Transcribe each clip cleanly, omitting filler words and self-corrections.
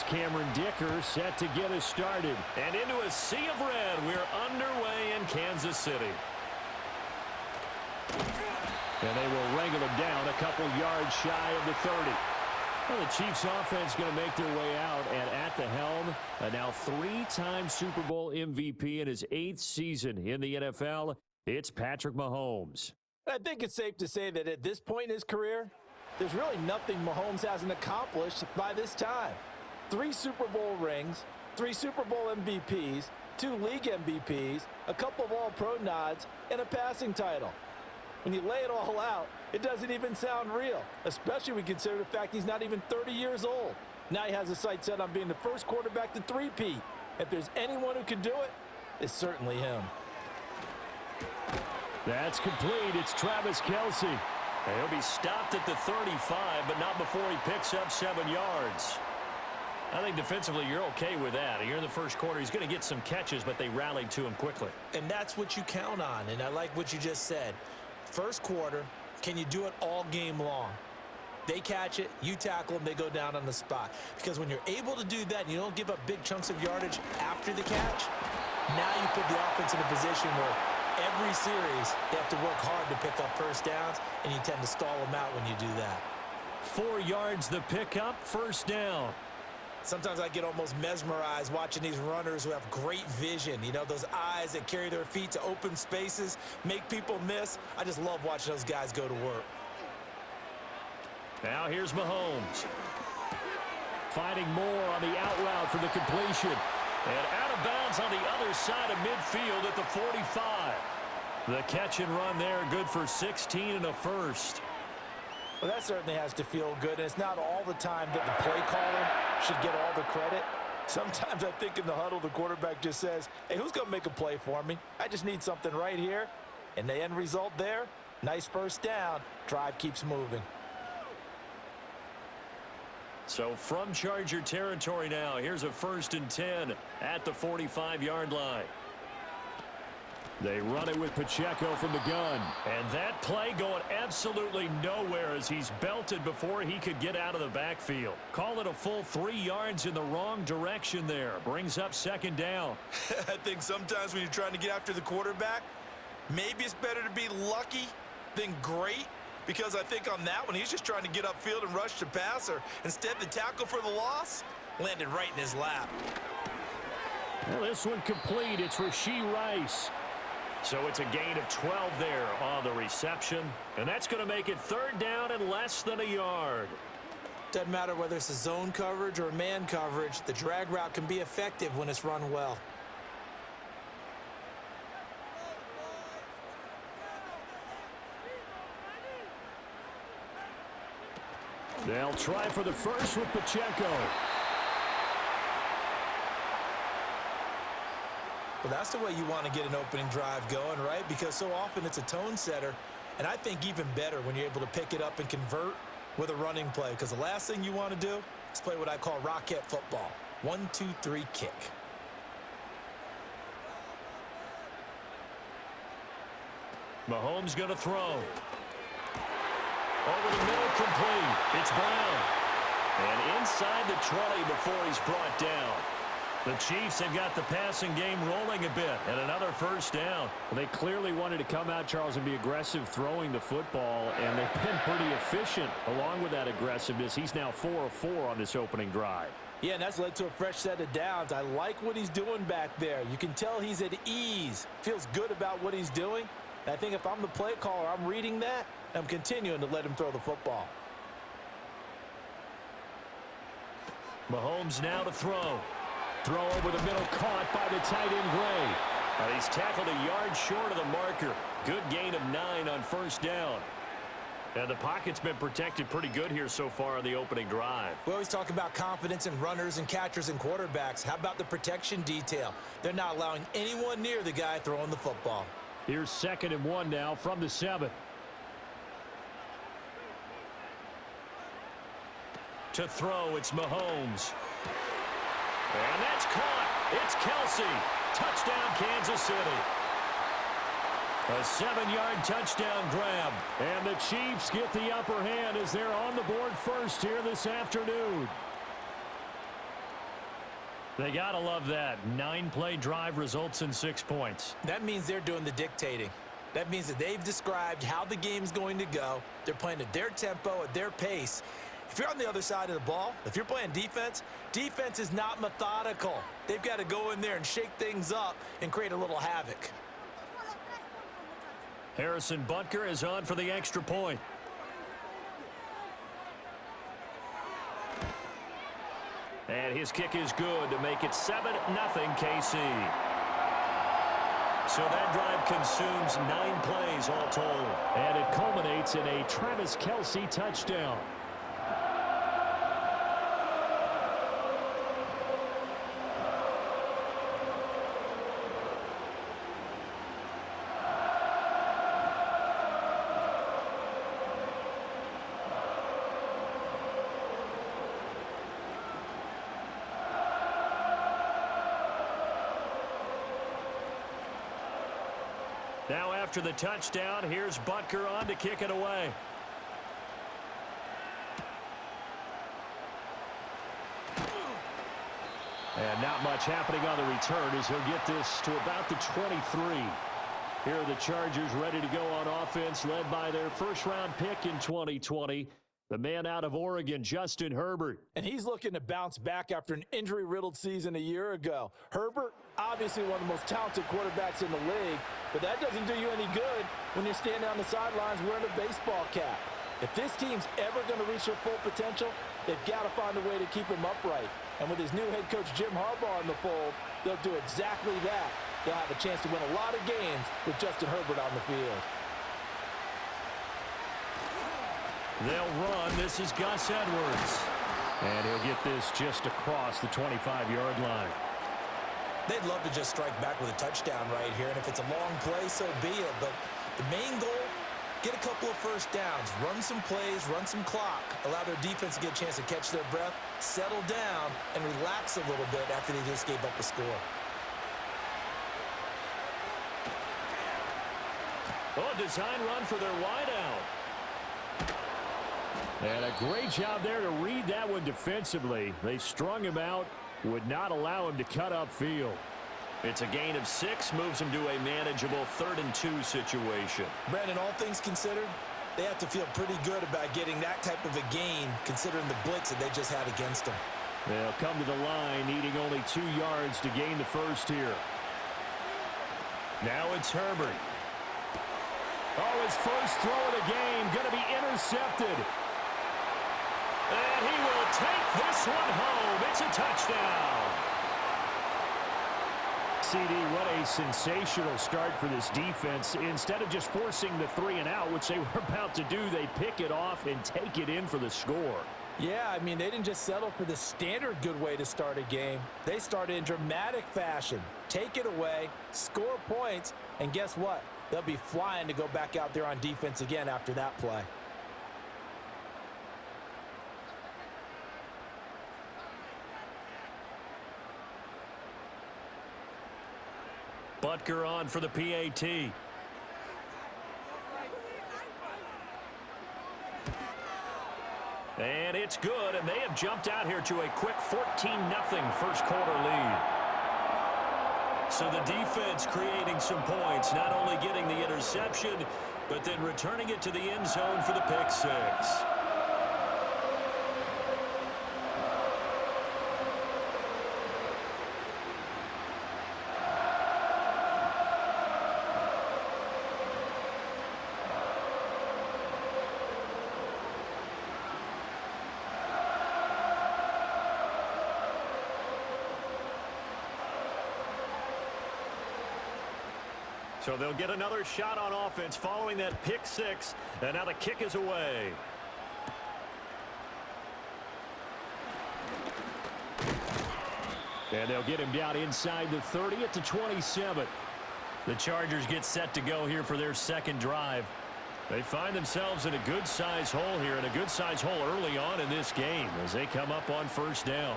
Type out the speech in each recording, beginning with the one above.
It's Cameron Dicker set to get us started. And into a sea of red, we're underway in Kansas City. And they will wrangle him down a couple yards shy of the 30. Well, the Chiefs offense going to make their way out, and at the helm, a now three-time Super Bowl MVP in his 8th season in the NFL, it's Patrick Mahomes. I think it's safe to say that at this point in his career, there's really nothing Mahomes hasn't accomplished by this time. 3 Super Bowl rings, 3 Super Bowl MVPs, 2 league MVPs, a couple of all-pro nods, and a passing title. When you lay it all out, it doesn't even sound real, especially when you consider the fact he's not even 30 years old. Now he has his sights set on being the first quarterback to three-peat. If there's anyone who can do it, it's certainly him. That's complete. It's Travis Kelce. He'll be stopped at the 35, but not before he picks up 7 yards. I think defensively you're okay with that. Here in the first quarter, he's going to get some catches, but they rallied to him quickly. And that's what you count on, and I like what you just said. First quarter, can you do it all game long? They catch it, you tackle them, they go down on the spot. Because when you're able to do that and you don't give up big chunks of yardage after the catch, now you put the offense in a position where every series they have to work hard to pick up first downs, and you tend to stall them out when you do that. 4 yards the pickup, first down. Sometimes I get almost mesmerized watching these runners who have great vision. You know, those eyes that carry their feet to open spaces, make people miss. I just love watching those guys go to work. Now here's Mahomes. Finding more on the out route for the completion. And out of bounds on the other side of midfield at the 45. The catch and run there, good for 16 and a first. Well, that certainly has to feel good, and it's not all the time that the play caller should get all the credit. Sometimes I think in the huddle, the quarterback just says, hey, who's going to make a play for me? I just need something right here. And the end result there, nice first down. Drive keeps moving. So from Charger territory now, here's a 1st and 10 at the 45-yard line. They run it with Pacheco from the gun. And that play going absolutely nowhere as he's belted before he could get out of the backfield. Call it a full 3 yards in the wrong direction there. Brings up 2nd down. I think sometimes when you're trying to get after the quarterback, maybe it's better to be lucky than great. Because I think on that one, he's just trying to get upfield and rush the passer. Instead, the tackle for the loss landed right in his lap. Well, this one complete. It's Rashee Rice. So it's a gain of 12 there on the reception. And that's going to make it 3rd down and less than a yard. Doesn't matter whether it's a zone coverage or man coverage. The drag route can be effective when it's run well. They'll try for the first with Pacheco. Well, that's the way you want to get an opening drive going, right? Because so often it's a tone setter. And I think even better when you're able to pick it up and convert with a running play. Because the last thing you want to do is play what I call rocket football. 1, 2, 3, kick. Mahomes going to throw. Over the middle, complete. It's Brown. And inside the 20 before he's brought down. The Chiefs have got the passing game rolling a bit, and another first down. Well, they clearly wanted to come out, Charles, and be aggressive throwing the football, and they've been pretty efficient along with that aggressiveness. He's now 4 of 4 on this opening drive. Yeah, and that's led to a fresh set of downs. I like what he's doing back there. You can tell he's at ease. Feels good about what he's doing. And I think if I'm the play caller, I'm reading that. I'm continuing to let him throw the football. Mahomes now to throw. Throw over the middle, caught by the tight end Gray. He's tackled a yard short of the marker. Good gain of 9 on first down. And the pocket's been protected pretty good here so far on the opening drive. We always talk about confidence in runners and catchers and quarterbacks. How about the protection detail? They're not allowing anyone near the guy throwing the football. Here's 2nd and 1 now from the 7. To throw, it's Mahomes. And that's caught. It's Kelce. Touchdown, Kansas City. A 7-yard touchdown grab. And the Chiefs get the upper hand as they're on the board first here this afternoon. They got to love that. 9-play drive results in 6 points. That means they're doing the dictating. That means that they've described how the game's going to go. They're playing at their tempo, at their pace. If you're on the other side of the ball, if you're playing defense, defense is not methodical. They've got to go in there and shake things up and create a little havoc. Harrison Butker is on for the extra point. And his kick is good to make it 7-0 KC. So that drive consumes 9 plays all told. And it culminates in a Travis Kelce touchdown. Now after the touchdown, here's Butker on to kick it away. And not much happening on the return as he'll get this to about the 23. Here are the Chargers ready to go on offense, led by their first-round pick in 2020, the man out of Oregon, Justin Herbert. And he's looking to bounce back after an injury-riddled season a year ago. Herbert, obviously one of the most talented quarterbacks in the league, but that doesn't do you any good when you're standing on the sidelines wearing a baseball cap. If this team's ever going to reach their full potential, they've got to find a way to keep him upright. And with his new head coach, Jim Harbaugh, in the fold, they'll do exactly that. They'll have a chance to win a lot of games with Justin Herbert on the field. They'll run. This is Gus Edwards. And he'll get this just across the 25-yard line. They'd love to just strike back with a touchdown right here, and if it's a long play, so be it. But the main goal, get a couple of first downs, run some plays, run some clock, allow their defense to get a chance to catch their breath, settle down, and relax a little bit after they just gave up a score. Oh, design run for their wideout. And a great job there to read that one defensively. They strung him out, would not allow him to cut upfield. It's a gain of 6, moves him to a manageable 3rd and 2 situation. Brandon, all things considered, they have to feel pretty good about getting that type of a gain, considering the blitz that they just had against them. They'll come to the line, needing only 2 yards to gain the first here. Now it's Herbert. Oh, his first throw of the game, going to be intercepted. And he will take this one home. It's a touchdown. CD, what a sensational start for this defense. Instead of just forcing the 3 and out, which they were about to do, they pick it off and take it in for the score. Yeah, I mean, they didn't just settle for the standard good way to start a game. They started in dramatic fashion. Take it away, score points, and guess what? They'll be flying to go back out there on defense again after that play. Butker on for the PAT. And it's good, and they have jumped out here to a quick 14-0 first quarter lead. So the defense creating some points, not only getting the interception, but then returning it to the end zone for the pick 6. So they'll get another shot on offense following that pick 6, and now the kick is away. And they'll get him down inside the 30 at the 27. The Chargers get set to go here for their second drive. They find themselves in a good-sized hole here, and a good-sized hole early on in this game as they come up on first down.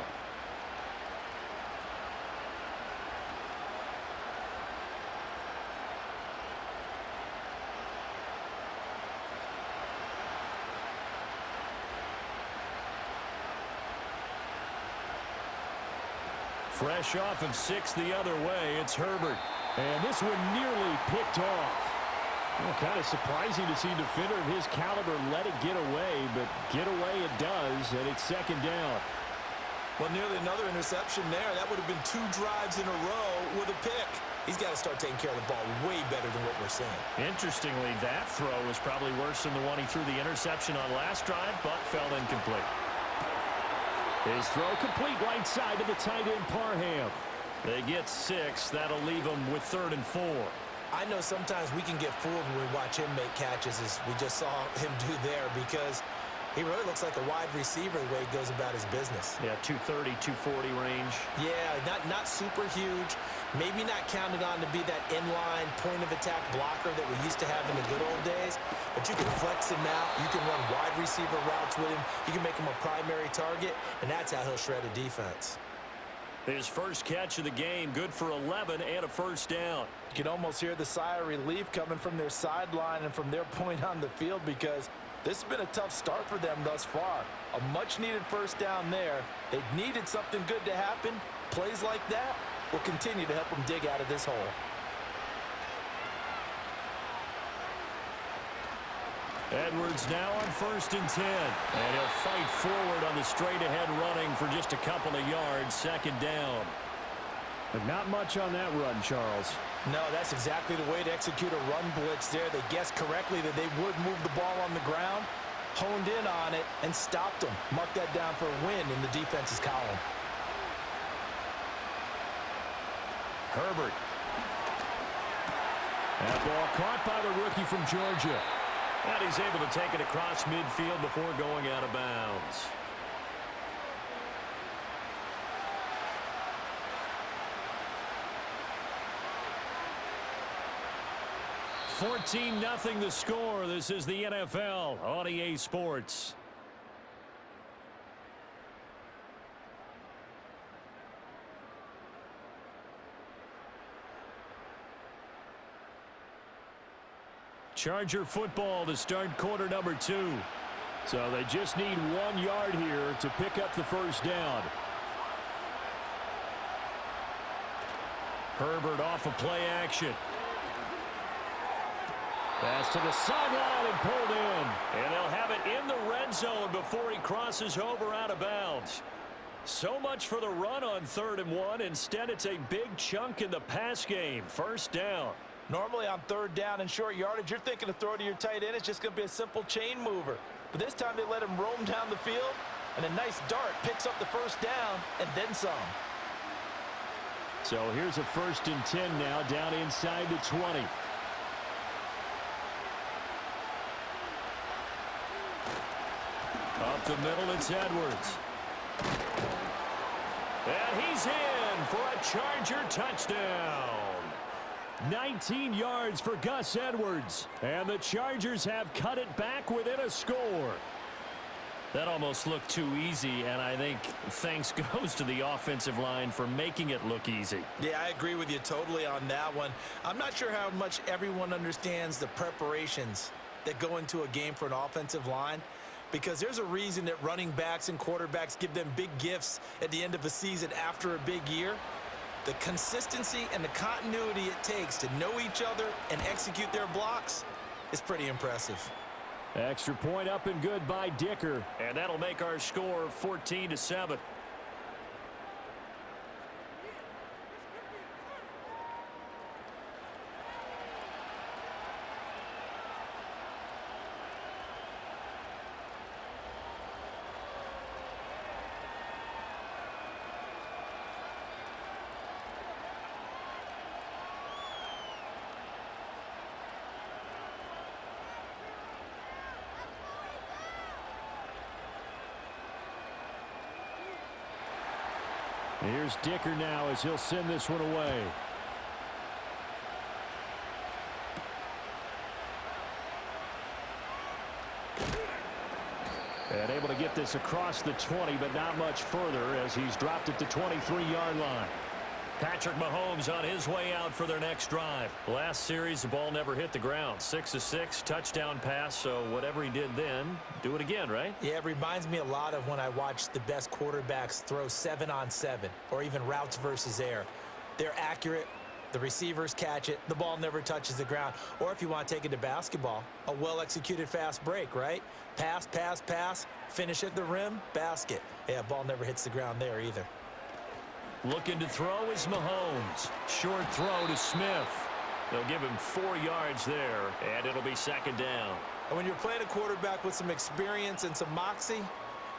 Fresh off of 6 the other way, it's Herbert. And this one nearly picked off. Well, kind of surprising to see a defender of his caliber let it get away, but get away it does, and it's second down. Well, nearly another interception there. That would have been 2 drives in a row with a pick. He's got to start taking care of the ball way better than what we're seeing. Interestingly, that throw was probably worse than the one he threw the interception on last drive, but fell incomplete. His throw complete right side to the tight end Parham. They get 6. That'll leave them with 3rd and 4. I know sometimes we can get fooled when we watch him make catches, as we just saw him do there, because he really looks like a wide receiver the way he goes about his business. Yeah, 230, 240 range. Yeah, not super huge. Maybe not counted on to be that inline point-of-attack blocker that we used to have in the good old days. But you can flex him out. You can run wide receiver routes with him. You can make him a primary target, and that's how he'll shred a defense. His first catch of the game, good for 11 and a first down. You can almost hear the sigh of relief coming from their sideline and from their point on the field, because this has been a tough start for them thus far. A much-needed first down there. They needed something good to happen. Plays like that will continue to help them dig out of this hole. Edwards now on 1st and 10. And he'll fight forward on the straight-ahead running for just a couple of yards. Second down. But not much on that run, Charles. No, that's exactly the way to execute a run blitz there. They guessed correctly that they would move the ball on the ground, honed in on it, and stopped them. Mark that down for a win in the defense's column. Herbert. That ball caught by the rookie from Georgia. And he's able to take it across midfield before going out of bounds. $14-0 the score. This is the NFL on EA Sports. Charger football to start quarter number 2. So they just need 1 yard here to pick up the first down. Herbert off of play action. Pass to the sideline and pulled in. And they'll have it in the red zone before he crosses over out of bounds. So much for the run on 3rd and 1. Instead, it's a big chunk in the pass game. First down. Normally on 3rd down and short yardage, you're thinking to throw to your tight end. It's just going to be a simple chain mover. But this time they let him roam down the field, and a nice dart picks up the first down and then some. So here's a 1st and 10 now, down inside the 20. Up the middle, it's Edwards. And he's in for a Charger touchdown. 19 yards for Gus Edwards. And the Chargers have cut it back within a score. That almost looked too easy, and I think thanks goes to the offensive line for making it look easy. Yeah, I agree with you totally on that one. I'm not sure how much everyone understands the preparations that go into a game for an offensive line, because there's a reason that running backs and quarterbacks give them big gifts at the end of a season after a big year. The consistency and the continuity it takes to know each other and execute their blocks is pretty impressive. Extra point up and good by Dicker. And that'll make our score 14-7. Here's Dicker now as he'll send this one away. And able to get this across the 20, but not much further as he's dropped at the 23-yard line. Patrick Mahomes on his way out for their next drive. Last series, the ball never hit the ground. 6 of 6, touchdown pass, so whatever he did then, do it again, right? Yeah, it reminds me a lot of when I watch the best quarterbacks throw 7-on-7 or even routes versus air. They're accurate. The receivers catch it. The ball never touches the ground. Or if you want to take it to basketball, a well-executed fast break, right? Pass, pass, pass, finish at the rim, basket. Yeah, ball never hits the ground there either. Looking to throw is Mahomes. Short throw to Smith. They'll give him 4 yards there, and it'll be second down. And when you're playing a quarterback with some experience and some moxie,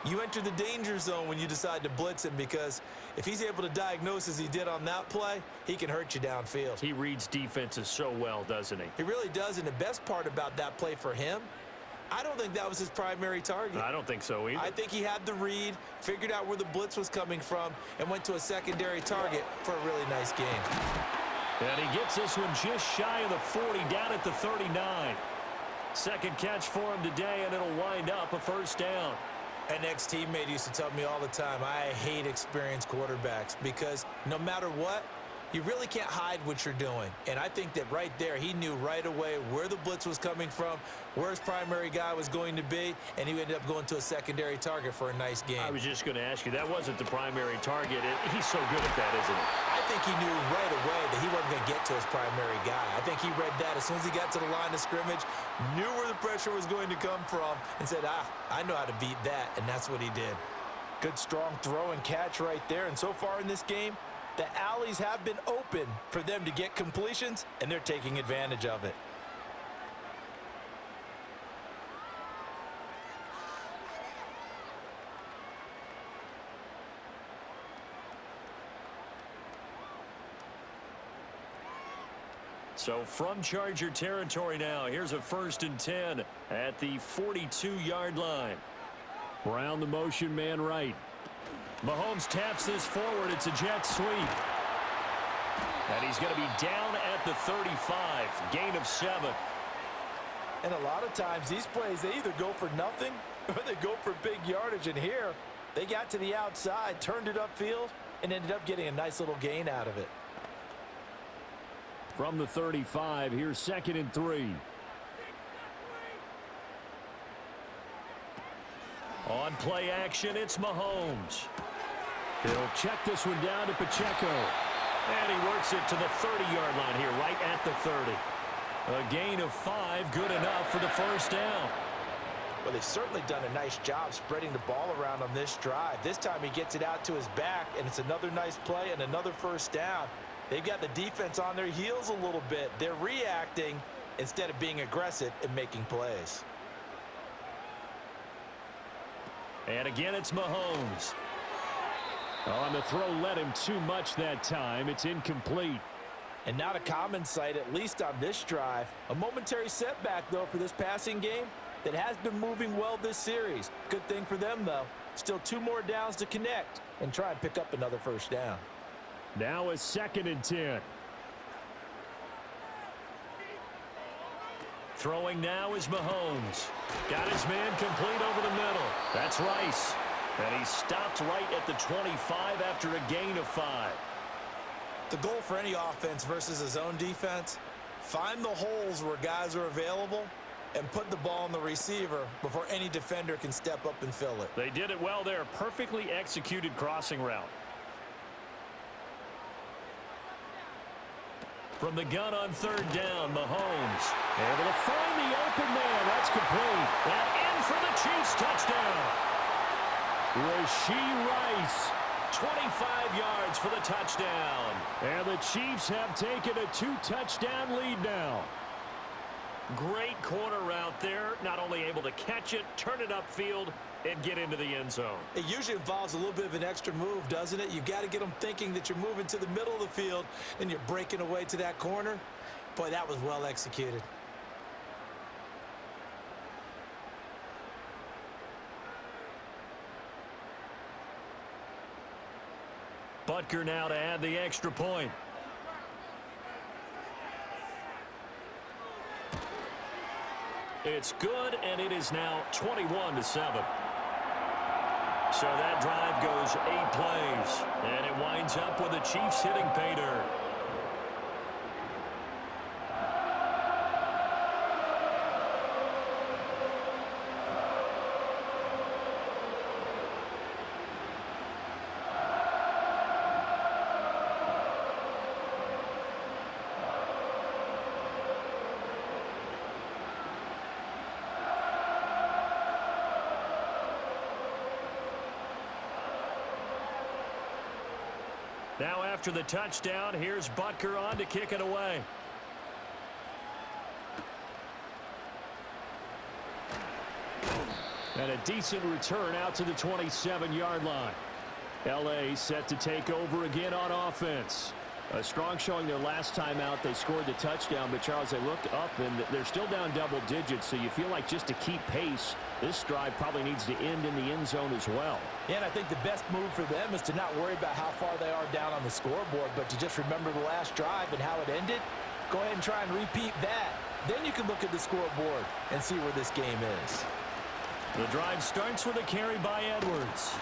you enter the danger zone when you decide to blitz him, because if he's able to diagnose as he did on that play, he can hurt you downfield. He reads defenses so well, doesn't he? He really does, and the best part about that play for him, I don't think that was his primary target. I don't think so either. I think he had the read, figured out where the blitz was coming from, and went to a secondary target for a really nice game. And he gets this one just shy of the 40, down at the 39. Second catch for him today, and it'll wind up a first down. An ex-teammate used to tell me all the time, I hate experienced quarterbacks because no matter what, you really can't hide what you're doing. And I think that right there, he knew right away where the blitz was coming from, where his primary guy was going to be, and he ended up going to a secondary target for a nice game. I was just going to ask you, that wasn't the primary target. He's so good at that, isn't he? I think he knew right away that he wasn't going to get to his primary guy. I think he read that as soon as he got to the line of scrimmage, knew where the pressure was going to come from, and said, I know how to beat that, and that's what he did. Good, strong throw and catch right there, and so far in this game, the alleys have been open for them to get completions, and they're taking advantage of it. So from Charger territory now, here's a 1st and 10 at the 42-yard line. Brown the motion man right. Mahomes taps this forward. It's a jet sweep. And he's going to be down at the 35. Gain of 7. And a lot of times these plays, they either go for nothing or they go for big yardage. And here, they got to the outside, turned it upfield, and ended up getting a nice little gain out of it. From the 35, here's 2nd and 3. On play action, it's Mahomes. He'll check this one down to Pacheco. And he works it to the 30-yard line here, right at the 30. A gain of 5, good enough for the first down. Well, they've certainly done a nice job spreading the ball around on this drive. This time he gets it out to his back, and it's another nice play and another first down. They've got the defense on their heels a little bit. They're reacting instead of being aggressive and making plays. And again, it's Mahomes. On the throw, led him too much that time. It's incomplete. And not a common sight, at least on this drive. A momentary setback, though, for this passing game that has been moving well this series. Good thing for them, though. Still 2 more downs to connect and try and pick up another first down. Now a 2nd and 10. Throwing now is Mahomes. Got his man complete over the middle. That's Rice. And he stopped right at the 25 after a gain of 5. The goal for any offense versus his own defense, find the holes where guys are available and put the ball on the receiver before any defender can step up and fill it. They did it well there. Perfectly executed crossing route. From the gun on 3rd down, Mahomes able to find the open man. That's complete. And in for the Chiefs touchdown. Rashee Rice. 25 yards for the touchdown. And the Chiefs have taken a 2-touchdown lead now. Great corner route there. Not only able to catch it, turn it upfield, and get into the end zone. It usually involves a little bit of an extra move, doesn't it? You've got to get them thinking that you're moving to the middle of the field and you're breaking away to that corner. Boy, that was well executed. Butker now to add the extra point. It's good, and it is now 21-7. So that drive goes 8 plays, and it winds lines up with the Chiefs hitting pay dirt. Now after the touchdown, here's Butker on to kick it away. And a decent return out to the 27-yard line. L.A. set to take over again on offense. A strong showing their last time out. They scored the touchdown, but Charles, they looked up and they're still down double digits, so you feel like just to keep pace, this drive probably needs to end in the end zone as well. Yeah, and I think the best move for them is to not worry about how far they are down on the scoreboard, but to just remember the last drive and how it ended. Go ahead and try and repeat that. Then you can look at the scoreboard and see where this game is. The drive starts with a carry by Edwards.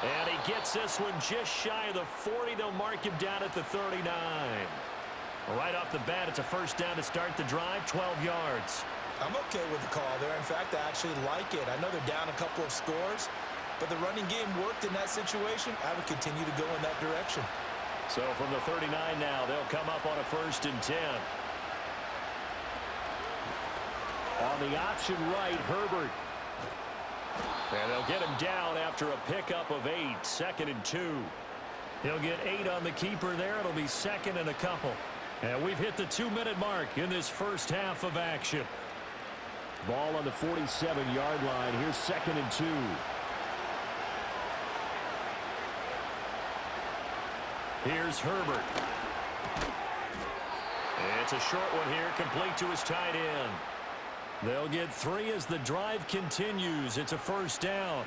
And he gets this one just shy of the 40. They'll mark him down at the 39. Right off the bat, it's a first down to start the drive, 12 yards. I'm okay with the call there. In fact, I actually like it. I know they're down a couple of scores, but the running game worked in that situation. I would continue to go in that direction. So from the 39 now, they'll come up on a 1st and 10. On the option right, Herbert. And they'll get him down after a pickup of 8, 2nd and 2. He'll get 8 on the keeper there. It'll be 2nd and a couple. And we've hit the 2-minute mark in this first half of action. Ball on the 47-yard line. Here's 2nd and 2. Here's Herbert. It's a short one here, complete to his tight end. They'll get 3 as the drive continues. It's a first down.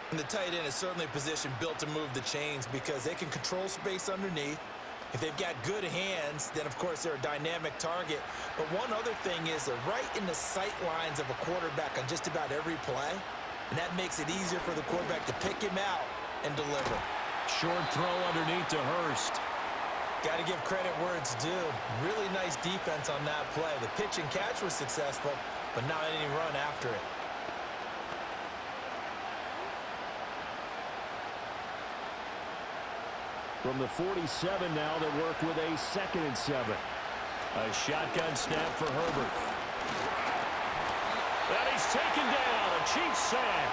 And the tight end is certainly a position built to move the chains because they can control space underneath. If they've got good hands, then, of course, they're a dynamic target. But one other thing is they're right in the sight lines of a quarterback on just about every play. And that makes it easier for the quarterback to pick him out and deliver. Short throw underneath to Hurst. Got to give credit where it's due. Really nice defense on that play. The pitch and catch was successful, but not any run after it. From the 47 now, they work with a 2nd and 7. A shotgun snap for Herbert. And he's taken down. A Chiefs sack.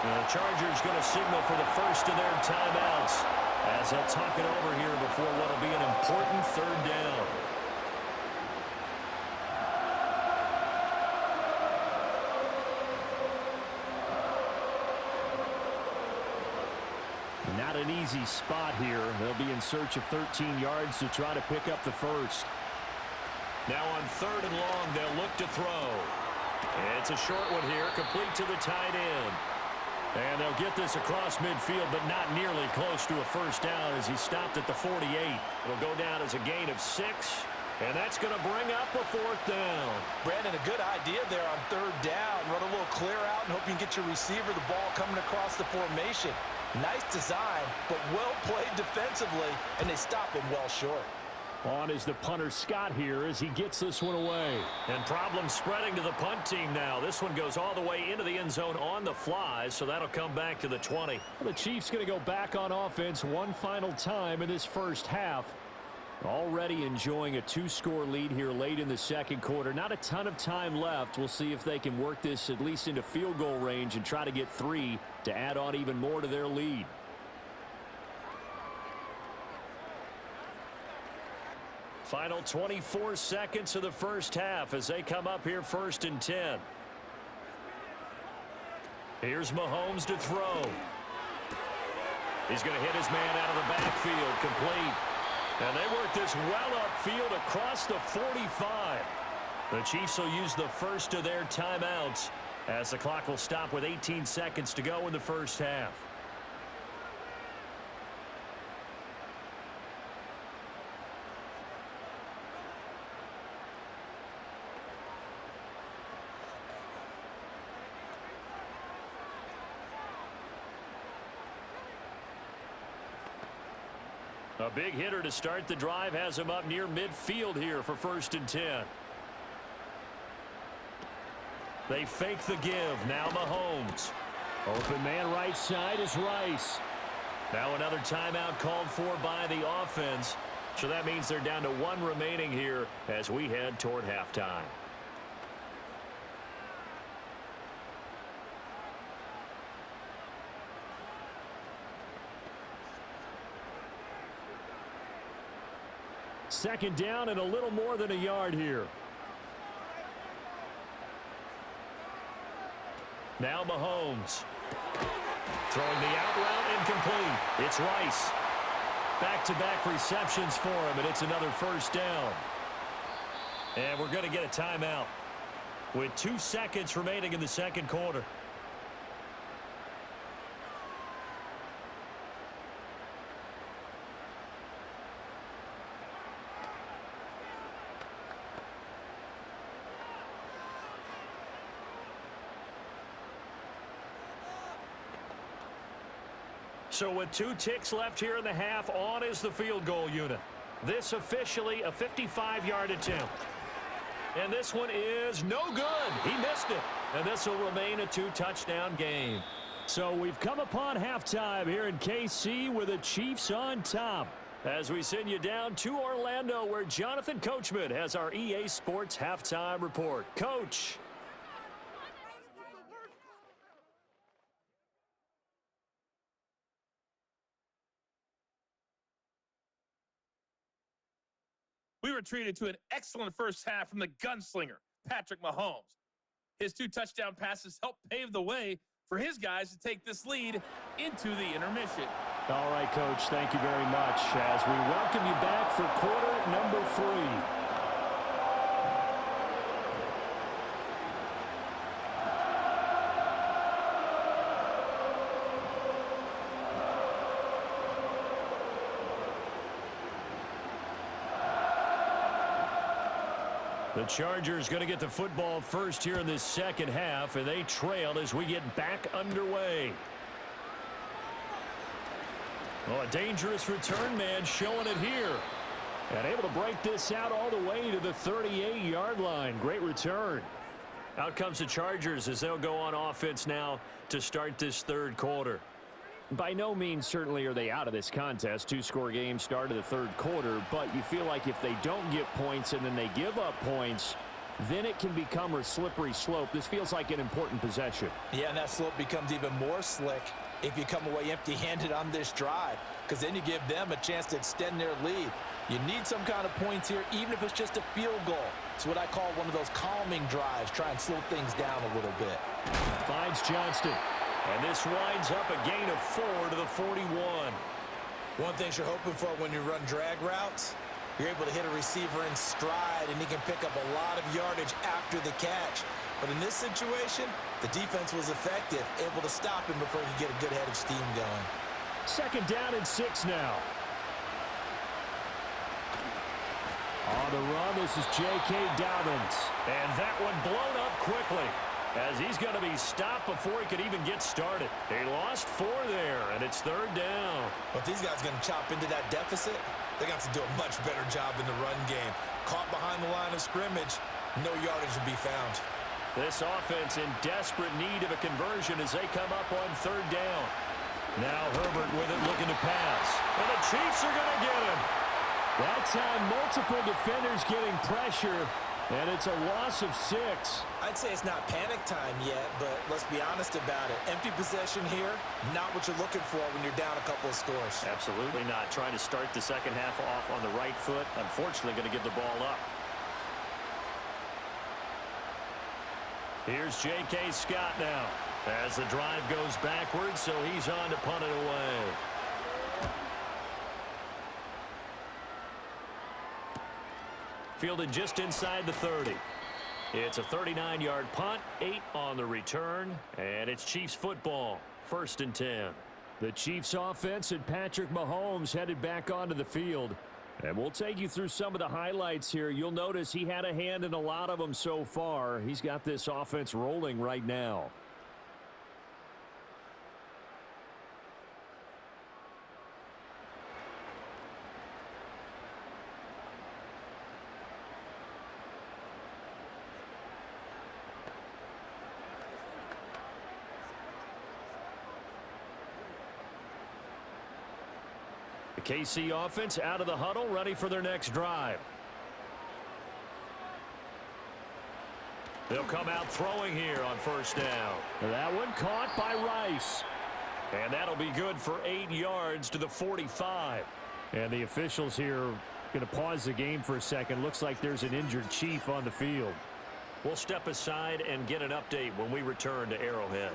The Chargers going to signal for the first of their timeouts as they'll talk it over here before what will be an important 3rd down. Not an easy spot here. They'll be in search of 13 yards to try to pick up the first. Now on 3rd and long, they'll look to throw. It's a short one here, complete to the tight end. And they'll get this across midfield, but not nearly close to a first down as he stopped at the 48. It'll go down as a gain of 6, and that's going to bring up a 4th down. Brandon, a good idea there on 3rd down. Run a little clear out and hope you can get your receiver the ball coming across the formation. Nice design, but well played defensively, and they stop him well short. On is the punter Scott here as he gets this one away. And problems spreading to the punt team now. This one goes all the way into the end zone on the fly, so that'll come back to the 20. The Chiefs going to go back on offense one final time in this first half. Already enjoying a 2-score lead here late in the 2nd quarter. Not a ton of time left. We'll see if they can work this at least into field goal range and try to get 3 to add on even more to their lead. Final 24 seconds of the first half as they come up here 1st and 10. Here's Mahomes to throw. He's going to hit his man out of the backfield, complete. And they work this well upfield across the 45. The Chiefs will use the first of their timeouts as the clock will stop with 18 seconds to go in the first half. A big hitter to start the drive has him up near midfield here for 1st and 10. They fake the give. Now Mahomes. Open man right side is Rice. Now another timeout called for by the offense. So that means they're down to 1 remaining here as we head toward halftime. Second down and a little more than a yard here. Now Mahomes. Throwing the out route incomplete. It's Rice. Back-to-back receptions for him, and it's another 1st down. And we're going to get a timeout with 2 seconds remaining in the 2nd quarter. So with 2 ticks left here in the half, on is the field goal unit. This officially a 55-yard attempt. And this one is no good. He missed it. And this will remain a 2-touchdown game. So we've come upon halftime here in KC with the Chiefs on top. As we send you down to Orlando, where Jonathan Coachman has our EA Sports halftime report. Coach. We were treated to an excellent first half from the gunslinger, Patrick Mahomes. His 2 touchdown passes helped pave the way for his guys to take this lead into the intermission. All right, Coach, thank you very much as we welcome you back for quarter number 3. The Chargers going to get the football first here in this 2nd half, and they trail as we get back underway. Oh, a dangerous return man showing it here. And able to break this out all the way to the 38-yard line. Great return. Out comes the Chargers as they'll go on offense now to start this 3rd quarter. By no means certainly are they out of this contest. 2-score game start of the 3rd quarter, but you feel like if they don't get points and then they give up points, then it can become a slippery slope. This feels like an important possession. Yeah, and that slope becomes even more slick if you come away empty-handed on this drive, because then you give them a chance to extend their lead. You need some kind of points here, even if it's just a field goal. It's what I call one of those calming drives. Try and slow things down a little bit. Finds Johnston. And this winds up a gain of 4 to the 41. One thing you're hoping for when you run drag routes, you're able to hit a receiver in stride, and he can pick up a lot of yardage after the catch. But in this situation, the defense was effective, able to stop him before he could get a good head of steam going. 2nd down and 6 now. On the run, this is J.K. Dobbins. And that one blown up quickly, as he's going to be stopped before he could even get started. He lost 4 there, and it's 3rd down. But these guys are going to chop into that deficit. They're going to have to do a much better job in the run game. Caught behind the line of scrimmage, no yardage to be found. This offense in desperate need of a conversion as they come up on 3rd down. Now Herbert with it, looking to pass. And the Chiefs are going to get him. That time, multiple defenders getting pressure, and it's a loss of 6. I'd say it's not panic time yet, but let's be honest about it. Empty possession here, not what you're looking for when you're down a couple of scores. Absolutely not. Trying to start the 2nd half off on the right foot. Unfortunately, going to give the ball up. Here's J.K. Scott now as the drive goes backwards, so he's on to punt it away. Fielded just inside the 30. It's a 39-yard punt, 8 on the return, and it's Chiefs football, 1st and 10. The Chiefs offense and Patrick Mahomes headed back onto the field. And we'll take you through some of the highlights here. You'll notice he had a hand in a lot of them so far. He's got this offense rolling right now. KC offense out of the huddle, ready for their next drive. They'll come out throwing here on first down. That one caught by Rice. And that'll be good for 8 yards to the 45. And the officials here going to pause the game for a second. Looks like there's an injured Chief on the field. We'll step aside and get an update when we return to Arrowhead.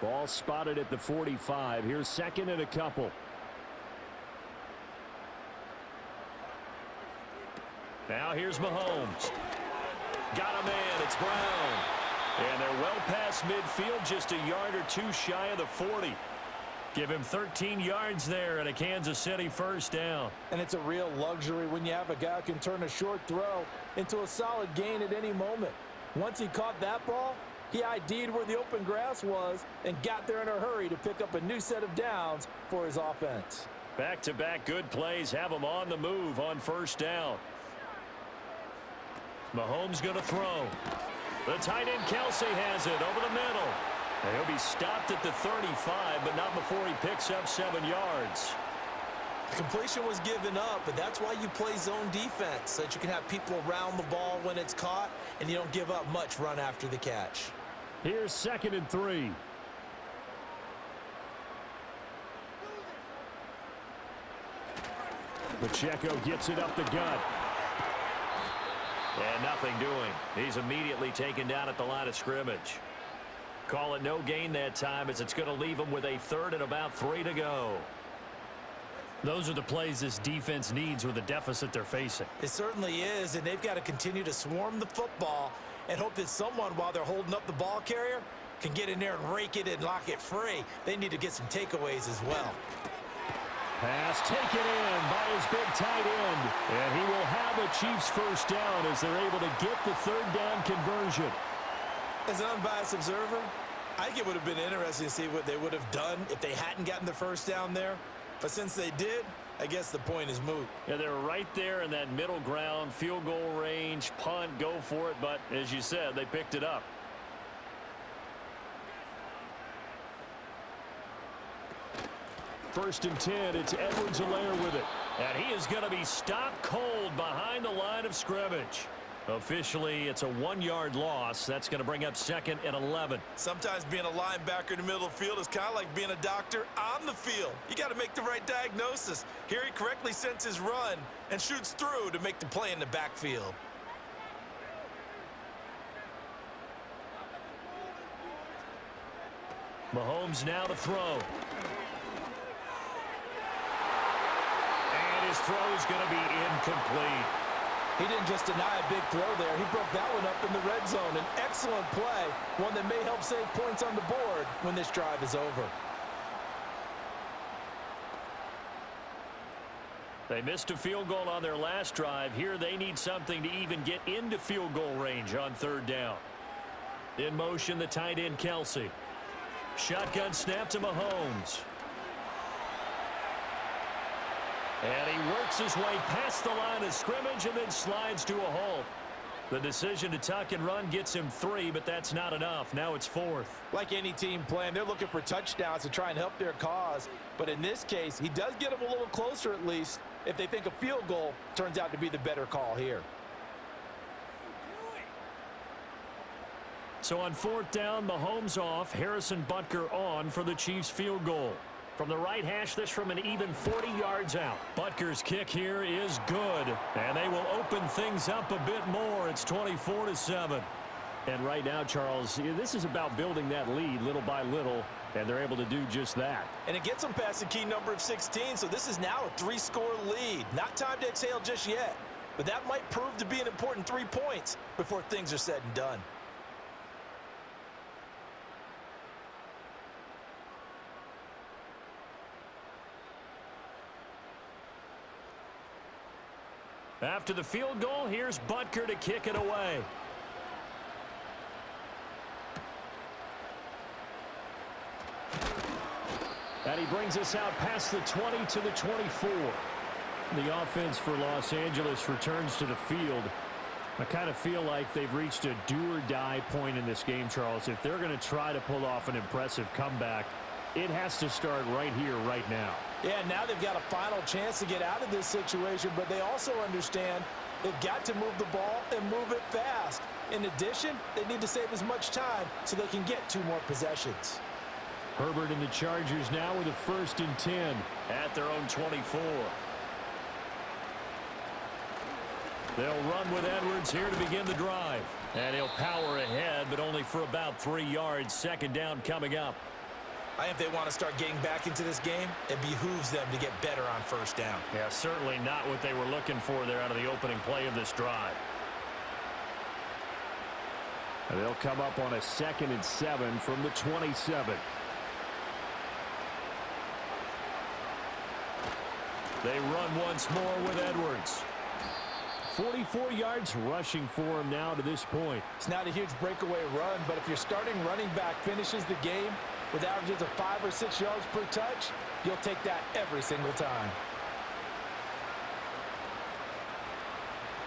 Ball spotted at the 45. Here's second and a couple. Now here's Mahomes. Got a man. It's Brown. And they're well past midfield, just a yard or two shy of the 40. Give him 13 yards there and a Kansas City first down. And it's a real luxury when you have a guy who can turn a short throw into a solid gain at any moment. Once he caught that ball, he ID'd where the open grass was and got there in a hurry to pick up a new set of downs for his offense. Back-to-back good plays have him on the move on first down. Mahomes going to throw. The tight end Kelsey has it over the middle. And he'll be stopped at the 35, but not before he picks up 7 yards. Completion was given up, but that's why you play zone defense, so that you can have people around the ball when it's caught, and you don't give up much run after the catch. Here's 2nd and 3. Pacheco gets it up the gut. And nothing doing. He's immediately taken down at the line of scrimmage. Call it no gain that time, as it's going to leave him with a 3rd and about 3 to go. Those are the plays this defense needs with the deficit they're facing. It certainly is, and they've got to continue to swarm the football and hope that someone, while they're holding up the ball carrier, can get in there and rake it and lock it free. They need to get some takeaways as well. Pass taken in by his big tight end. And he will have a Chiefs first down as they're able to get the 3rd down conversion. As an unbiased observer, I think it would have been interesting to see what they would have done if they hadn't gotten the first down there. But since they did, I guess the point is moot. Yeah, they're right there in that middle ground, field goal range, punt, go for it. But as you said, they picked it up. First and 10, it's Edwards-Helaire with it. And he is going to be stopped cold behind the line of scrimmage. Officially, it's a 1-yard loss. That's going to bring up 2nd and 11. Sometimes being a linebacker in the middle of the field is kind of like being a doctor on the field. You got to make the right diagnosis. Here he correctly senses run and shoots through to make the play in the backfield. Mahomes now to throw. And his throw is going to be incomplete. He didn't just deny a big throw there. He broke that one up in the red zone. An excellent play, one that may help save points on the board when this drive is over. They missed a field goal on their last drive. Here they need something to even get into field goal range on 3rd down. In motion, the tight end Kelsey. Shotgun snap to Mahomes. And he works his way past the line of scrimmage and then slides to a halt. The decision to tuck and run gets him 3, but that's not enough. Now it's 4th. Like any team playing, they're looking for touchdowns to try and help their cause. But in this case, he does get them a little closer at least if they think a field goal turns out to be the better call here. So on 4th down, Mahomes off, Harrison Butker on for the Chiefs field goal. From the right hash, this from an even 40 yards out. Butker's kick here is good, and they will open things up a bit more. It's 24-7. And right now, Charles, this is about building that lead little by little, and they're able to do just that. And it gets them past the key number of 16, so this is now a 3-score lead. Not time to exhale just yet, but that might prove to be an important 3 points before things are said and done. After the field goal, here's Butker to kick it away. And he brings us out past the 20 to the 24. The offense for Los Angeles returns to the field. I kind of feel like they've reached a do-or-die point in this game, Charles. If they're going to try to pull off an impressive comeback, it has to start right here, right now. Yeah, now they've got a final chance to get out of this situation, but they also understand they've got to move the ball and move it fast. In addition, they need to save as much time so they can get 2 more possessions. Herbert and the Chargers now with a 1st and 10 at their own 24. They'll run with Edwards here to begin the drive. And he'll power ahead, but only for about 3 yards. 2nd down coming up. I think if they want to start getting back into this game, it behooves them to get better on 1st down. Yeah, certainly not what they were looking for there out of the opening play of this drive. And they'll come up on a 2nd and 7 from the 27. They run once more with Edwards. 44 yards rushing for him now to this point. It's not a huge breakaway run, but if your starting running back finishes the game with averages of 5 or 6 yards per touch, you'll take that every single time.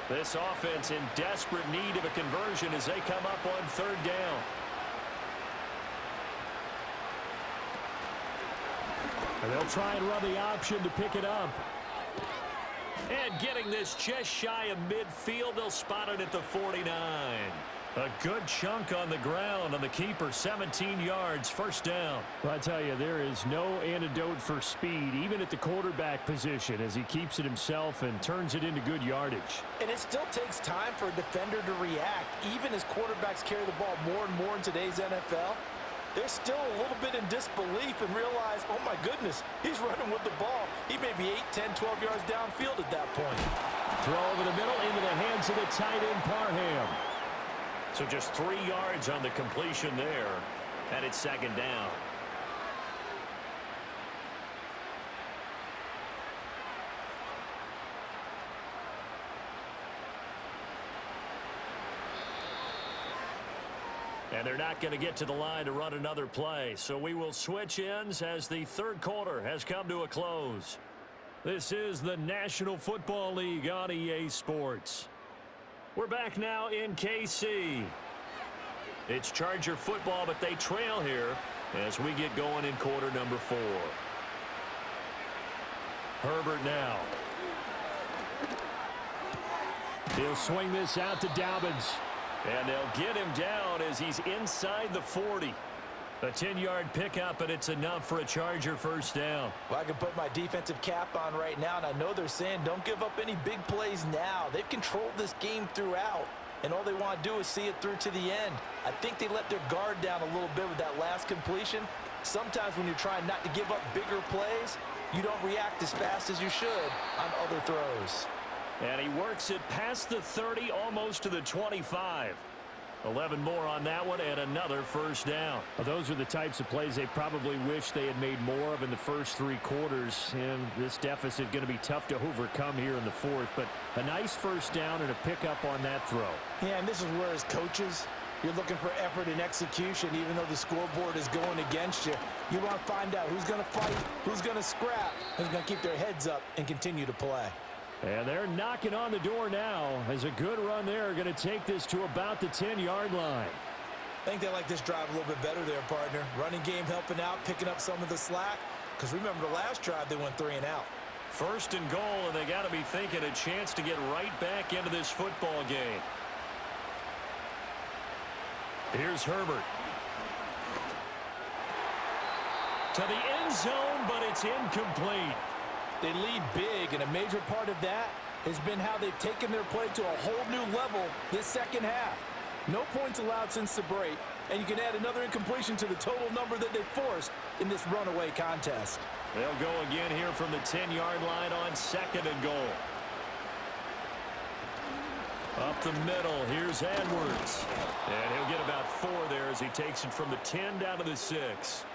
This offense in desperate need of a conversion as they come up on 3rd down. And they'll try and run the option to pick it up. And getting this just shy of midfield, they'll spot it at the 49. A good chunk on the ground on the keeper, 17 yards, 1st down. Well, I tell you, there is no antidote for speed, even at the quarterback position, as he keeps it himself and turns it into good yardage. And it still takes time for a defender to react. Even as quarterbacks carry the ball more and more in today's NFL, they're still a little bit in disbelief and realize, oh my goodness, he's running with the ball. He may be 8, 10, 12 yards downfield at that point. Throw over the middle into the hands of the tight end, Parham. So just 3 yards on the completion there, and it's 2nd down. And they're not going to get to the line to run another play. So we will switch ends as the 3rd quarter has come to a close. This is the National Football League on EA Sports. We're back now in KC. It's Charger football, but they trail here as we get going in quarter number 4. Herbert now. He'll swing this out to Dobbins. And they'll get him down as he's inside the 40. A 10-yard pickup, and it's enough for a Charger 1st down. Well, I can put my defensive cap on right now, and I know they're saying don't give up any big plays now. They've controlled this game throughout, and all they want to do is see it through to the end. I think they let their guard down a little bit with that last completion. Sometimes when you're trying not to give up bigger plays, you don't react as fast as you should on other throws. And he works it past the 30, almost to the 25. 11 more on that one, and another 1st down. Well, those are the types of plays they probably wish they had made more of in the first 3 quarters. And this deficit going to be tough to overcome here in the 4th. But a nice 1st down and a pickup on that throw. Yeah, and this is where as coaches, you're looking for effort and execution, even though the scoreboard is going against you. You want to find out who's going to fight, who's going to scrap, who's going to keep their heads up and continue to play. And they're knocking on the door now as a good run there going to take this to about the 10-yard line. I think they like this drive a little bit better there, partner. Running game helping out, picking up some of the slack. Because remember the last drive, they went 3 and out. 1st and goal, and they got to be thinking a chance to get right back into this football game. Here's Herbert. To the end zone, but it's incomplete. They lead big, and a major part of that has been how they've taken their play to a whole new level this 2nd half. No points allowed since the break, and you can add another incompletion to the total number that they forced in this runaway contest. They'll go again here from the 10-yard line on 2nd and goal. Up the middle, here's Edwards. And he'll get about 4 there as he takes it from the 10 down to the 6.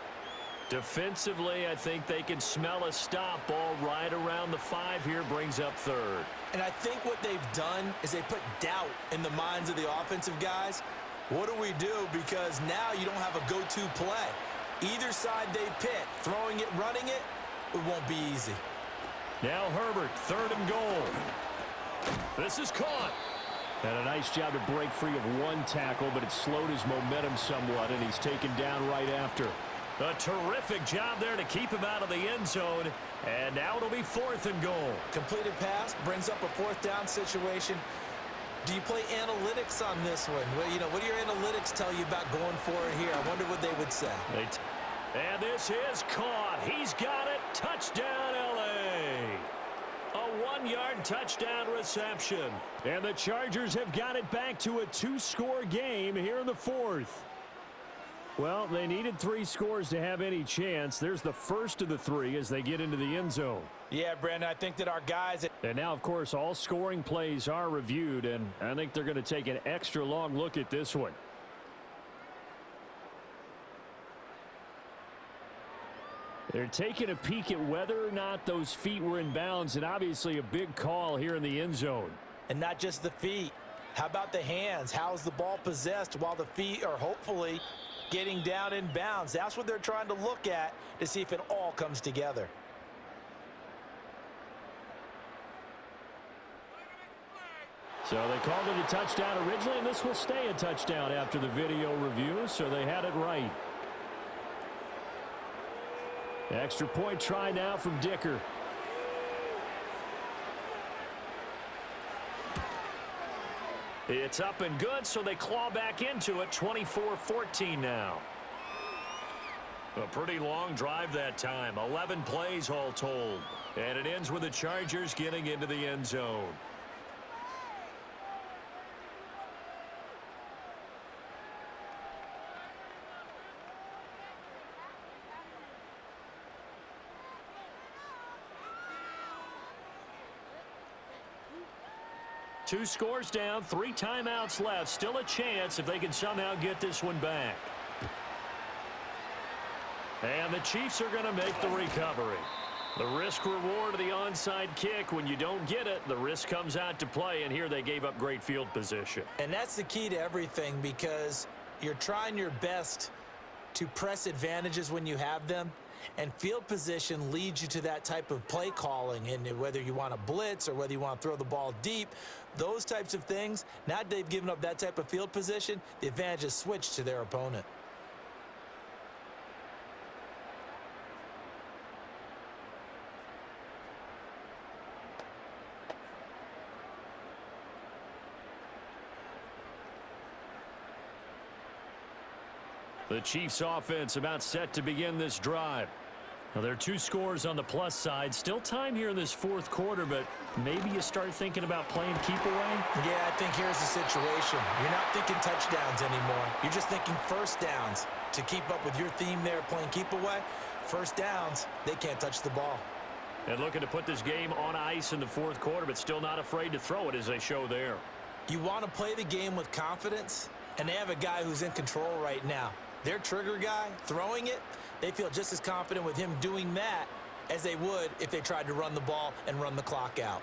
Defensively, I think they can smell a stop. Ball right around the 5 here, brings up 3rd. And I think what they've done is they put doubt in the minds of the offensive guys. What do we do? Because now you don't have a go-to play. Either side they pick, throwing it, running it, it won't be easy. Now Herbert, 3rd and goal. This is caught. And a nice job to break free of one tackle, but it slowed his momentum somewhat, and he's taken down right after. A terrific job there to keep him out of the end zone. And now it'll be 4th and goal. Completed pass brings up a 4th down situation. Do you play analytics on this one? Well, what do your analytics tell you about going for it here? I wonder what they would say. And this is caught. He's got it. Touchdown, L.A. A 1-yard touchdown reception. And the Chargers have got it back to a 2-score game here in the 4th. Well, they needed 3 scores to have any chance. There's the first of the 3 as they get into the end zone. Yeah, Brandon, I think that our guys... And now, of course, all scoring plays are reviewed, and I think they're going to take an extra long look at this one. They're taking a peek at whether or not those feet were in bounds, and obviously a big call here in the end zone. And not just the feet. How about the hands? How's the ball possessed while the feet are hopefully getting down in bounds? That's what they're trying to look at to see if it all comes together. So they called it a touchdown originally, and this will stay a touchdown after the video review, so they had it right. Extra point try now from Dicker. It's up and good, so they claw back into it. 24-14 now. A pretty long drive that time. 11 plays all told. And it ends with the Chargers getting into the end zone. Two scores down, 3 timeouts left. Still a chance if they can somehow get this one back. And the Chiefs are going to make the recovery. The risk reward of the onside kick. When you don't get it, the risk comes out to play, and here they gave up great field position. And that's the key to everything, because you're trying your best to press advantages when you have them. And field position leads you to that type of play calling, and whether you want to blitz or whether you want to throw the ball deep, those types of things. Now that they've given up that type of field position, the advantage is switched to their opponent. The Chiefs offense about set to begin this drive. Now, there are 2 scores on the plus side. Still time here in this 4th quarter, but maybe you start thinking about playing keep away? Yeah, I think here's the situation. You're not thinking touchdowns anymore. You're just thinking first downs. To keep up with your theme there, playing keep away, first downs, they can't touch the ball. And looking to put this game on ice in the 4th quarter, but still not afraid to throw it as they show there. You want to play the game with confidence, and they have a guy who's in control right now. Their trigger guy throwing it, they feel just as confident with him doing that as they would if they tried to run the ball and run the clock out.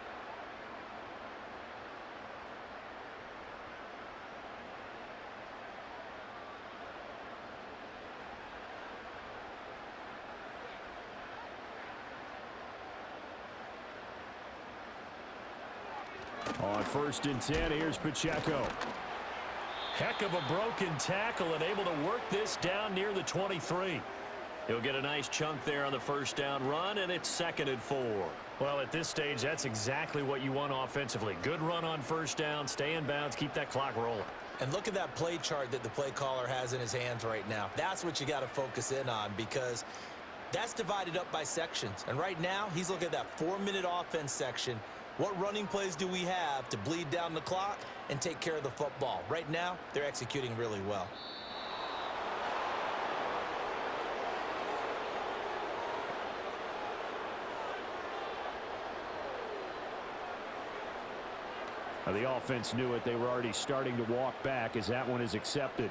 On 1st and 10, here's Pacheco. Heck of a broken tackle and able to work this down near the 23. He'll get a nice chunk there on the first down run, and it's 2nd and 4. Well, at this stage, that's exactly what you want offensively. Good run on first down, stay in bounds, keep that clock rolling. And look at that play chart that the play caller has in his hands right now. That's what you got to focus in on, because that's divided up by sections. And right now, he's looking at that 4-minute offense section. What running plays do we have to bleed down the clock and take care of the football? Right now, they're executing really well. Now, the offense knew it. They were already starting to walk back as that one is accepted.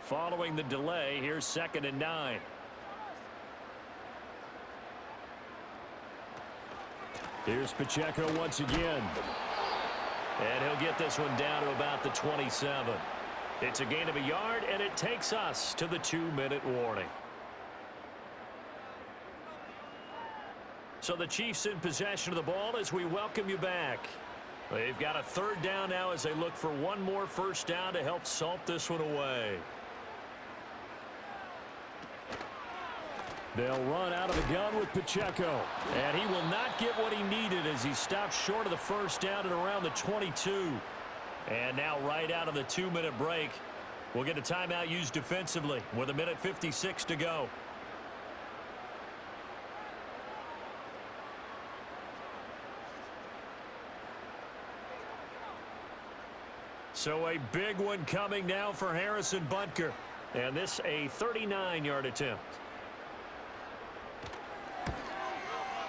Following the delay, here's 2nd and 9. Here's Pacheco once again. And he'll get this one down to about the 27. It's a gain of a yard, and it takes us to the 2-minute warning. So the Chiefs in possession of the ball as we welcome you back. They've got a 3rd down now as they look for one more first down to help salt this one away. They'll run out of the gun with Pacheco. And he will not get what he needed as he stops short of the first down at around the 22. And now right out of the 2-minute break, we'll get a timeout used defensively with 1:56 to go. So a big one coming now for Harrison Butker. And this a 39-yard attempt.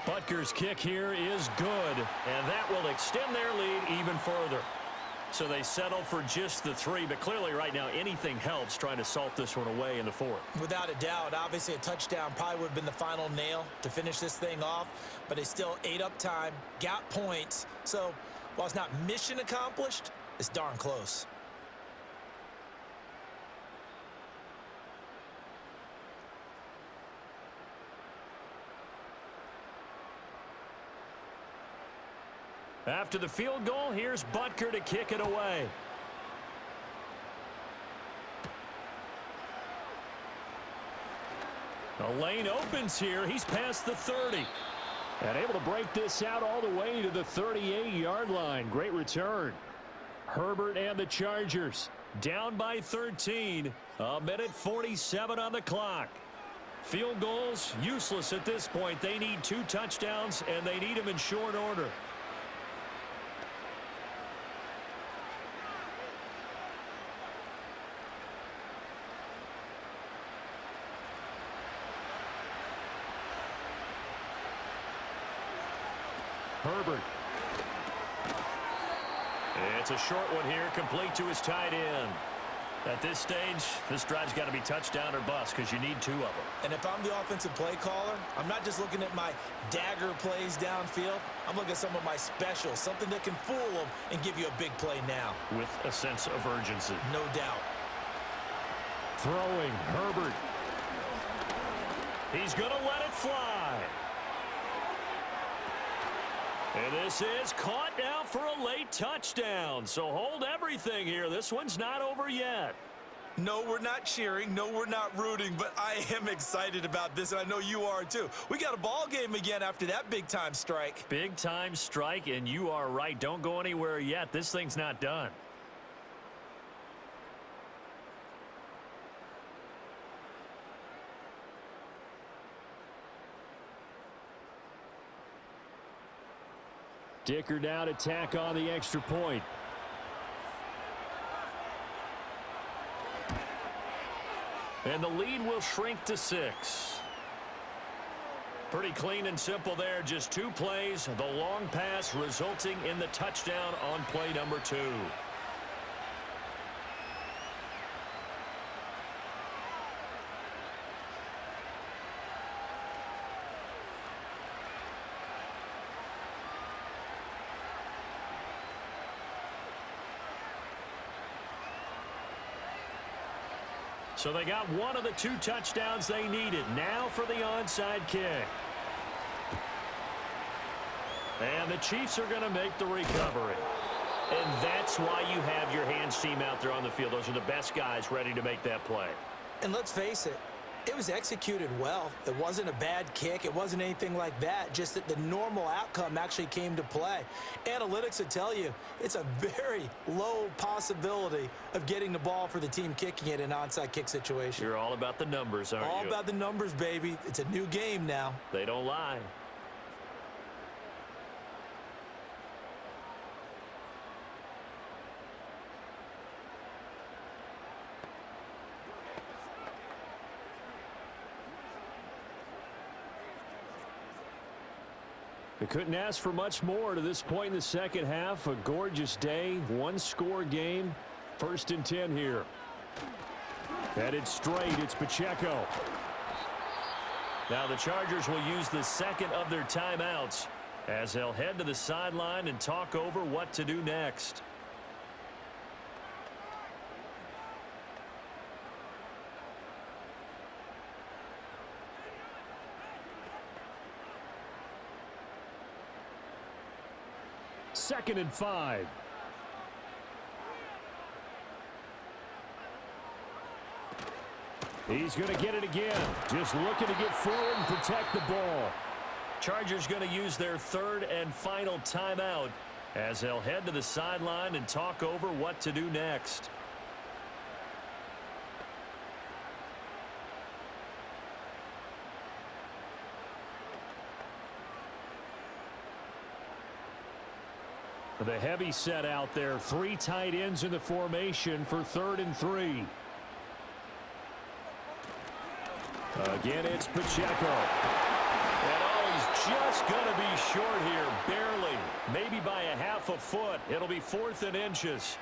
Butker's kick here is good, and that will extend their lead even further. So they settle for just the 3, but clearly right now anything helps trying to salt this one away in the 4th. Without a doubt, obviously a touchdown probably would have been the final nail to finish this thing off, but they still ate up time, got points. So while it's not mission accomplished, it's darn close. After the field goal, here's Butker to kick it away. The lane opens here. He's past the 30. And able to break this out all the way to the 38-yard line. Great return. Herbert and the Chargers down by 13. 1:47 on the clock. Field goals useless at this point. They need 2 touchdowns, and they need them in short order. Herbert. It's a short one here, complete to his tight end. At this stage, this drive's got to be touchdown or bust because you need 2 of them. And if I'm the offensive play caller, I'm not just looking at my dagger plays downfield. I'm looking at some of my specials, something that can fool them and give you a big play now. With a sense of urgency. No doubt. Throwing, Herbert. He's going to let it fly. And this is caught now for a late touchdown. So hold everything here. This one's not over yet. No, we're not cheering. No, we're not rooting. But I am excited about this, and I know you are too. We got a ball game again after that big-time strike. Big-time strike, and you are right. Don't go anywhere yet. This thing's not done. Dicker down to tack on the extra point. And the lead will shrink to 6. Pretty clean and simple there. Just 2 plays. The long pass resulting in the touchdown on play number 2. So they got one of the 2 touchdowns they needed. Now for the onside kick. And the Chiefs are going to make the recovery. And that's why you have your hands team out there on the field. Those are the best guys ready to make that play. And let's face it, it was executed well. It wasn't a bad kick. It wasn't anything like that. Just that the normal outcome actually came to play. Analytics would tell you it's a very low possibility of getting the ball for the team kicking it in an onside kick situation. You're all about the numbers, aren't you? All about the numbers, baby. It's a new game now. They don't lie. They couldn't ask for much more to this point in the second half. A gorgeous day, 1-score game. 1st and 10 here. Headed straight, it's Pacheco. Now the Chargers will use the second of their timeouts as they'll head to the sideline and talk over what to do next. 2nd and 5. He's going to get it again. Just looking to get forward and protect the ball. Chargers going to use their 3rd and final timeout as they'll head to the sideline and talk over what to do next. The heavy set out there. 3 tight ends in the formation for 3rd and 3. Again, it's Pacheco. And he's just going to be short here, barely. Maybe by a half a foot. It'll be 4th and inches.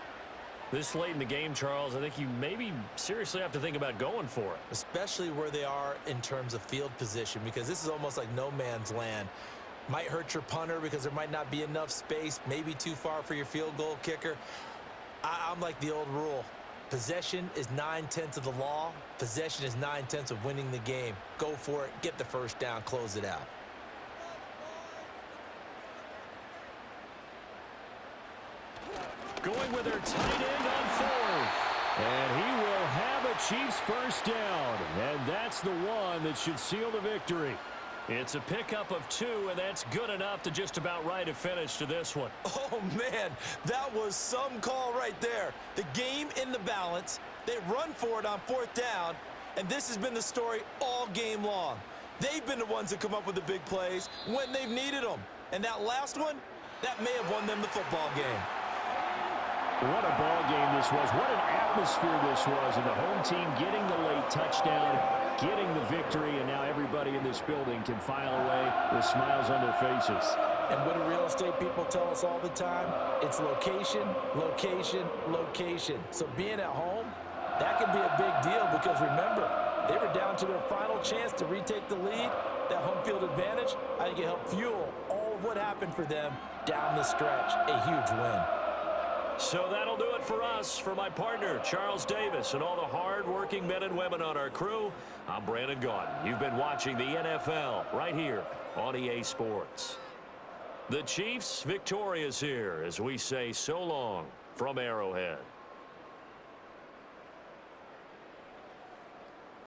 This late in the game, Charles, I think you maybe seriously have to think about going for it. Especially where they are in terms of field position, because this is almost like no man's land. Might hurt your punter because there might not be enough space, maybe too far for your field goal kicker. I'm like the old rule. Possession is 9/10 of the law. Possession is 9/10 of winning the game. Go for it. Get the first down. Close it out. Going with their tight end on 4th. And he will have a Chiefs first down. And that's the one that should seal the victory. It's a pickup of 2, and that's good enough to just about write a finish to this one. Oh, man, that was some call right there. The game in the balance. They run for it on 4th down, and this has been the story all game long. They've been the ones that come up with the big plays when they've needed them. And that last one, that may have won them the football game. What a ball game this was. What an atmosphere this was. And the home team getting the late touchdown, getting the victory, and now everybody in this building can file away with smiles on their faces. And what do real estate people tell us all the time? It's location, location, location. So being at home, that can be a big deal because remember, they were down to their final chance to retake the lead. That home field advantage, I think it helped fuel all of what happened for them down the stretch. A huge win. So that'll do it for us. For my partner, Charles Davis, and all the hard-working men and women on our crew, I'm Brandon Gaudin. You've been watching the NFL right here on EA Sports. The Chiefs victorious here as we say so long from Arrowhead.